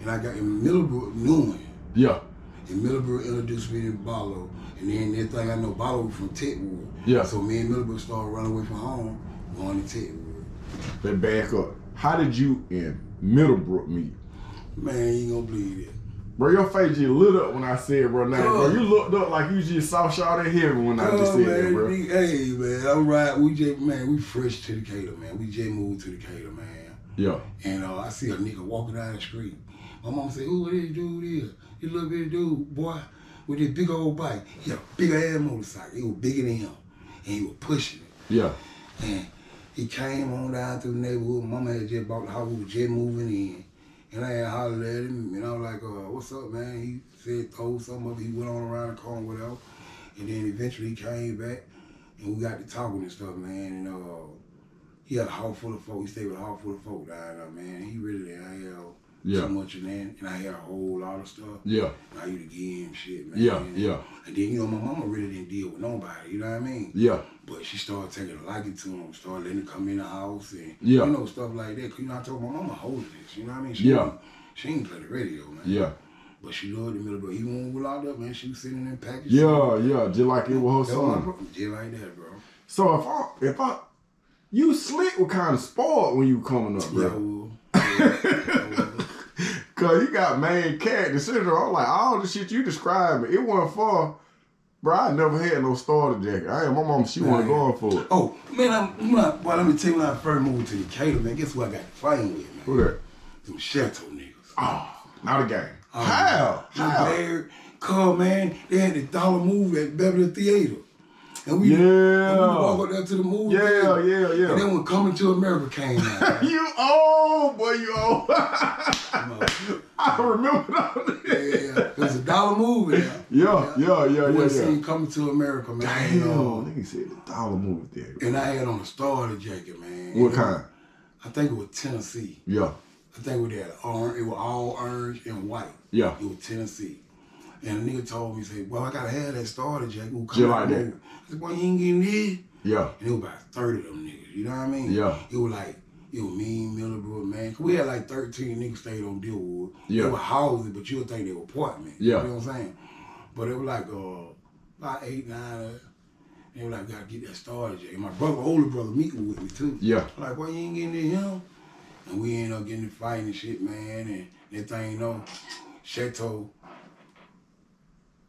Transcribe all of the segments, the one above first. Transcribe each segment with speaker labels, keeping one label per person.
Speaker 1: And I got in Middlebrook knowing.
Speaker 2: Yeah.
Speaker 1: And Middlebrook introduced me to Barlow. And then that thing I know Barlow was from Techwood.
Speaker 2: Yeah.
Speaker 1: So me and Middlebrook started running away from home, going to Techwood.
Speaker 2: But back up. How did you and Middlebrook meet?
Speaker 1: Man, you ain't gonna believe it.
Speaker 2: Bro, your face just lit up when I said, bro. Now, bro, you looked up like you just saw Shato in heaven when I just said that, bro.
Speaker 1: Hey, man, I'm right. We fresh to Decatur, man. We just moved to Decatur, man.
Speaker 2: Yeah.
Speaker 1: And I see a nigga walking down the street. My mom said, "Who this dude is? This little bitty dude, boy, with this big old bike. He had a big ass motorcycle. It was bigger than him, and he was pushing it.
Speaker 2: Yeah.
Speaker 1: And he came on down through the neighborhood. Mama had just bought the house. We was just moving in. And I had hollered at him, and I was like, what's up, man? He said, told something up. He went on around the corner, whatever. And then eventually he came back, and we got to talking and stuff, man. And he had a house full of folk. He stayed with a house full of folk down there, man. He really didn't have too much in there. And I had a whole lot of stuff.
Speaker 2: Yeah.
Speaker 1: And I used to give him shit, man.
Speaker 2: Yeah, yeah.
Speaker 1: And then, my mama really didn't deal with nobody, you know what I mean?
Speaker 2: Yeah.
Speaker 1: But she started taking a liking to him, started letting him come in the house and, stuff like that. Cause, I told my mama holding this, you know what I mean? She ain't play the radio, man. Yeah. But she loved the middle, but he won't locked up, man. She was sitting in them packages.
Speaker 2: Yeah, just like it was her son.
Speaker 1: Just like that, bro.
Speaker 2: So if I, you slick were kind of spoiled when you were coming up, bro.
Speaker 1: Yeah,
Speaker 2: Cause you got main character syndrome. I'm like, all the shit you described, it wasn't for, bro, I never had no starter jacket. My mom, she wasn't going for it.
Speaker 1: Oh, man, boy, let me tell you when I first moved to Decatur, man, guess who I got to fight with, man?
Speaker 2: Who that?
Speaker 1: Them Shato niggas.
Speaker 2: Oh, not a game. How?
Speaker 1: Cause, man, they had the dollar movie at Beverly Theater. And we walk up there to the movie.
Speaker 2: Yeah.
Speaker 1: And then when Coming to America came out.
Speaker 2: You old, boy, you old. I remember that.
Speaker 1: Yeah. It was a dollar movie now.
Speaker 2: Yeah.
Speaker 1: We seen Coming to America, man.
Speaker 2: Damn, nigga said the dollar movie there.
Speaker 1: And I had on a starter jacket, man.
Speaker 2: What kind?
Speaker 1: I think it was Tennessee.
Speaker 2: Yeah.
Speaker 1: I think we had orange. It was all orange and white.
Speaker 2: Yeah.
Speaker 1: It was Tennessee. And the nigga told me, he said, well, I gotta have that starter jacket.
Speaker 2: Just like that.
Speaker 1: I said, boy, you ain't getting this?
Speaker 2: Yeah.
Speaker 1: And it was about 30 of them niggas, you know what I mean?
Speaker 2: Yeah.
Speaker 1: It was me, Middlebrook, man. Cause we had like 13 niggas stayed on Dealwood.
Speaker 2: Yeah.
Speaker 1: They were houses, but you would think they were apartments.
Speaker 2: Yeah.
Speaker 1: You know what I'm saying? But it was like about 8, 9 they were like, gotta get that starter jacket. My older brother, Mika, with me too.
Speaker 2: Yeah.
Speaker 1: I'm like, boy, you ain't getting this, him? And we ended up getting to fighting and shit, man. And that thing, Shato,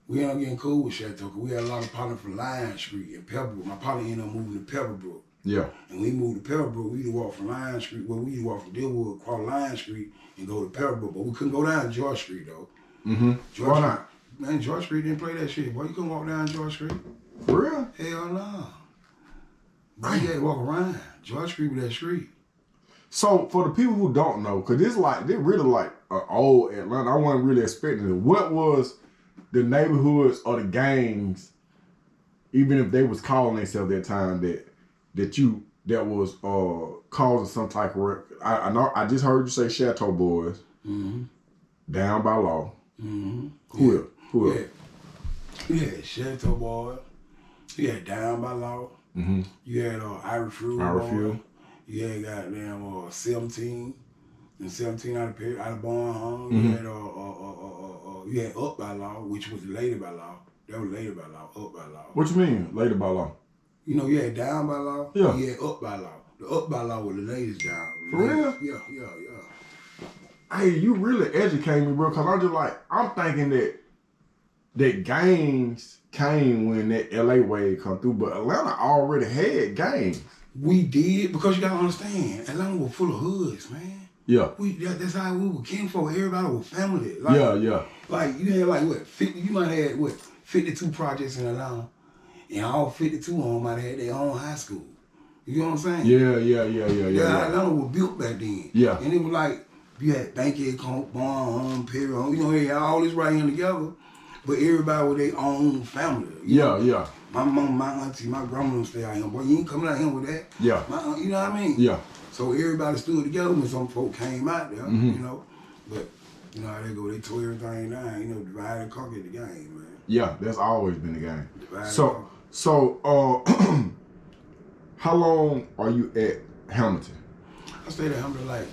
Speaker 1: we ended up getting cool with Shato because we had a lot of partners from Lion Street and Pebblebrook. My partner ended up moving to Pebblebrook.
Speaker 2: Yeah.
Speaker 1: And when we moved to Pebblebrook, we used to walk from Lion Street. Well, we used to walk from Dealwood, cross Lion Street, and go to Pebblebrook. But we couldn't go down George Street, though.
Speaker 2: Mm-hmm.
Speaker 1: Why not? Man, George Street didn't play that shit. Boy, you couldn't walk down George Street.
Speaker 2: For real?
Speaker 1: Hell no. Right. You had to walk around. George Street was that street.
Speaker 2: So for the people who don't know, cause this really like an old Atlanta. I wasn't really expecting it. What was the neighborhoods or the gangs, even if they was calling themselves that time, that was causing some type of I know I just heard you say Shato Boys, Down by Law. Who else?
Speaker 1: You had Shato Boys. You had Down by Law. You had Irish Fuel. You had goddamn 17 and 17 out of Barn Home. You had Up by Law, which was later by law. That was later by law, Up by Law.
Speaker 2: What you mean, later by law?
Speaker 1: You had Down by Law.
Speaker 2: Yeah.
Speaker 1: You had Up by Law. The Up by Law was the latest down.
Speaker 2: For real?
Speaker 1: Yeah.
Speaker 2: Hey, you really educate me, bro, because I'm just like, I'm thinking that gangs came when that LA wave come through, but Atlanta already had gangs.
Speaker 1: We did, because you gotta understand, Atlanta was full of hoods, man.
Speaker 2: Yeah.
Speaker 1: That's how we were kinfolk. Everybody was family.
Speaker 2: Yeah.
Speaker 1: Like, you had 50, you might have had 52 projects in Atlanta, and all 52 of them might have had their own high school. You know what I'm saying?
Speaker 2: Yeah.
Speaker 1: Atlanta was built back then.
Speaker 2: Yeah.
Speaker 1: And it was like, you had Bankhead, Barn, Perry, they had all this right here together, but everybody with their own family.
Speaker 2: Yeah.
Speaker 1: My mom, my auntie, my grandma stay out here. Boy, you ain't coming out here with that.
Speaker 2: Yeah.
Speaker 1: You know what I mean?
Speaker 2: Yeah.
Speaker 1: So everybody stood together when some folk came out there, But, how they go, they tore everything down, divide and conquer the game, man.
Speaker 2: Yeah, that's always been the game.
Speaker 1: Divide
Speaker 2: So, how long are you at Hamilton?
Speaker 1: I stayed at Hamilton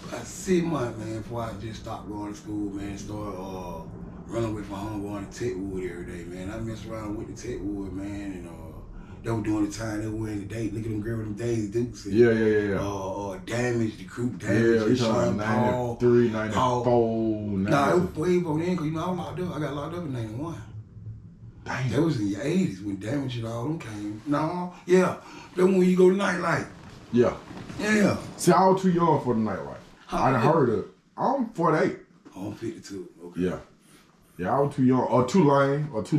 Speaker 1: about 6 months, man, before I just stopped going to school, man, and started running with my home, going to Techwood every day, man. I messed around with the Techwood, man, and they were doing the time, they were in the date, look at them girls with them Daisy Dukes. And,
Speaker 2: Yeah.
Speaker 1: Damage, the group Damage,
Speaker 2: Yeah, you
Speaker 1: and
Speaker 2: talking
Speaker 1: Sean Paul.
Speaker 2: 93, 94,
Speaker 1: Nah, it was way before then, because, you know, I was locked up. I got locked up in 91.
Speaker 2: Damn.
Speaker 1: That was in the 80s when Damage and all them came. No, yeah. Then when you go to nightlife.
Speaker 2: Yeah.
Speaker 1: Yeah.
Speaker 2: See, I was too young for the nightlife. I done heard of it. I'm 48.
Speaker 1: I'm 52. Okay.
Speaker 2: Yeah. Yeah, I was too young, or too lame, or too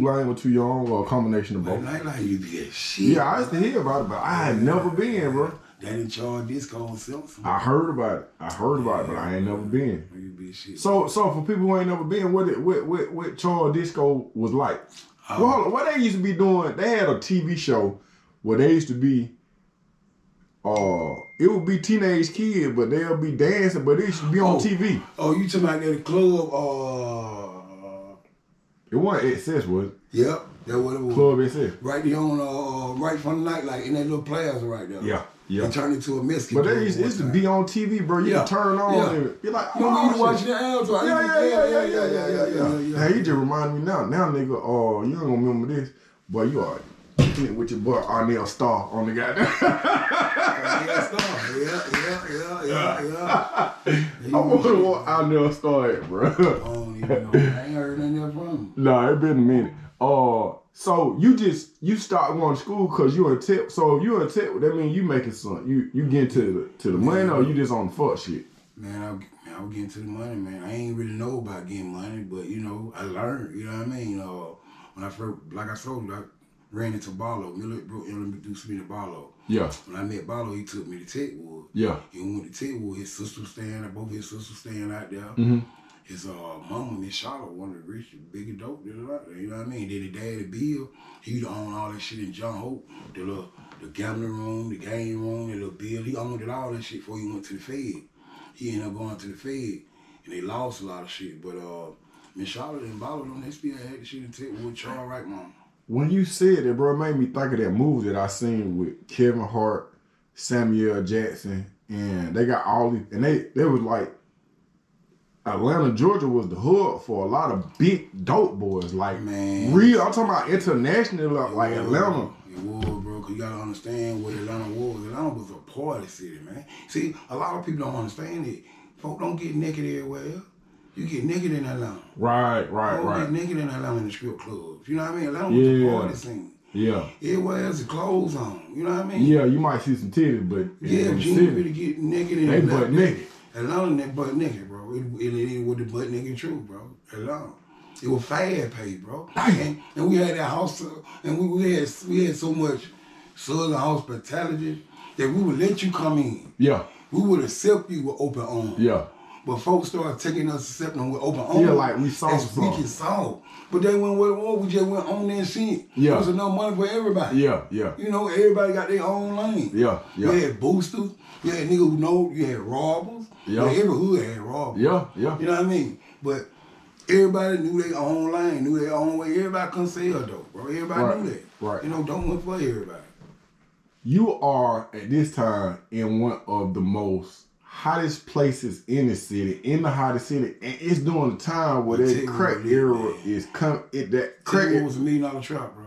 Speaker 2: young, or a combination of both.
Speaker 1: Nightlife, you be that shit.
Speaker 2: Yeah, I used to hear about it, but I had never been, bro.
Speaker 1: That in charge disco on Simpson.
Speaker 2: I heard about it, but I ain't never been.
Speaker 1: You be shit.
Speaker 2: So for people who ain't never been, what Charles Disco was like? Well, hold on, what they used to be doing? They had a TV show where they used to be. It would be teenage kids, but they'll be dancing, but it used to be on TV.
Speaker 1: Oh, you talking about that club?
Speaker 2: It wasn't XS, was it?
Speaker 1: Yep, that what it was.
Speaker 2: Club XS.
Speaker 1: Right there on, right from the night, like in that little plaza right there.
Speaker 2: Yeah.
Speaker 1: They turned into a Mexican.
Speaker 2: But they used to be on TV, bro. You can turn on and you're like,
Speaker 1: oh, you watching the ads, right?
Speaker 2: Yeah. Hey, you just remind me now. Now, nigga, you ain't gonna remember this, boy. You are kicking it with your boy Arnell Starr on the goddamn.
Speaker 1: Yeah.
Speaker 2: I wonder what Arnell Starr at, bro.
Speaker 1: I don't even know. I ain't heard nothing else from him.
Speaker 2: Nah, it been a minute. So you start going to school because you in tech. So if you in tech, that means you making some. You getting to the money, or you just on the fuck shit?
Speaker 1: Man, I was getting to the money, man. I ain't really know about getting money, but you know, I learned. You know what I mean? When I first, like I told you, I ran into Barlow. Miller introduced me to Barlow.
Speaker 2: Yeah.
Speaker 1: When I met Barlow, he took me to Techwood.
Speaker 2: Yeah.
Speaker 1: And when we went to Techwood, his sister was staying there. Both his sisters staying out there.
Speaker 2: Mm-hmm.
Speaker 1: His mama, Miss Shato, one of the richest, big adult, you know what I mean? Then the daddy Bill, he owned all that shit in John Hope, the gambling room, the game room, the little Bill, he owned it all that shit before he went to the Fed. He ended up going to the Fed, and they lost a lot of shit. But Miss Shato and Barlow, they still had the shit in Techwood, Charles Wright mom.
Speaker 2: When you said that, bro, it made me think of that movie that I seen with Kevin Hart, Samuel Jackson, and they got all these, and they was like, Atlanta, Georgia was the hub for a lot of big dope boys, like
Speaker 1: man,
Speaker 2: real. I'm talking about international, like Atlanta.
Speaker 1: It was, bro, because you got to understand what Atlanta was. Atlanta was a party city, man. See, a lot of people don't understand it. Folk don't get naked everywhere. You get naked in Atlanta.
Speaker 2: Right.
Speaker 1: Get naked in Atlanta in the strip clubs. You know what I mean? Atlanta was a party scene.
Speaker 2: Yeah.
Speaker 1: Everywhere has the clothes on. You know what I mean?
Speaker 2: Yeah, you might see some titties, but
Speaker 1: yeah, if you really get naked in
Speaker 2: they
Speaker 1: Atlanta.
Speaker 2: butt naked.
Speaker 1: Atlanta, they butt naked, bro. It was the butt naked truth, bro. Atlanta. It was fast pay, bro. And we had that house, and we had so much Southern hospitality that we would let you come in.
Speaker 2: Yeah.
Speaker 1: We would accept you with open arms.
Speaker 2: Yeah.
Speaker 1: But folks started taking us accepting them with open arms.
Speaker 2: Yeah, like we saw
Speaker 1: as we can solve. But they went with the we just went on that shit.
Speaker 2: Yeah.
Speaker 1: There was enough money for everybody.
Speaker 2: Yeah.
Speaker 1: You know, everybody got their own lane.
Speaker 2: Yeah.
Speaker 1: You had boosters. You had niggas who know. You had robbers.
Speaker 2: Yeah.
Speaker 1: Every hood had robbers.
Speaker 2: Yeah.
Speaker 1: You know what I mean? But everybody knew their own lane, knew their own way. Everybody couldn't sell though, bro. Everybody knew that.
Speaker 2: Right.
Speaker 1: You know, don't look for everybody.
Speaker 2: You are at this time in one of the most hottest places in the city, in the hottest city, and it's during the time where that crack era is coming. That crack
Speaker 1: was $1 million trap, bro.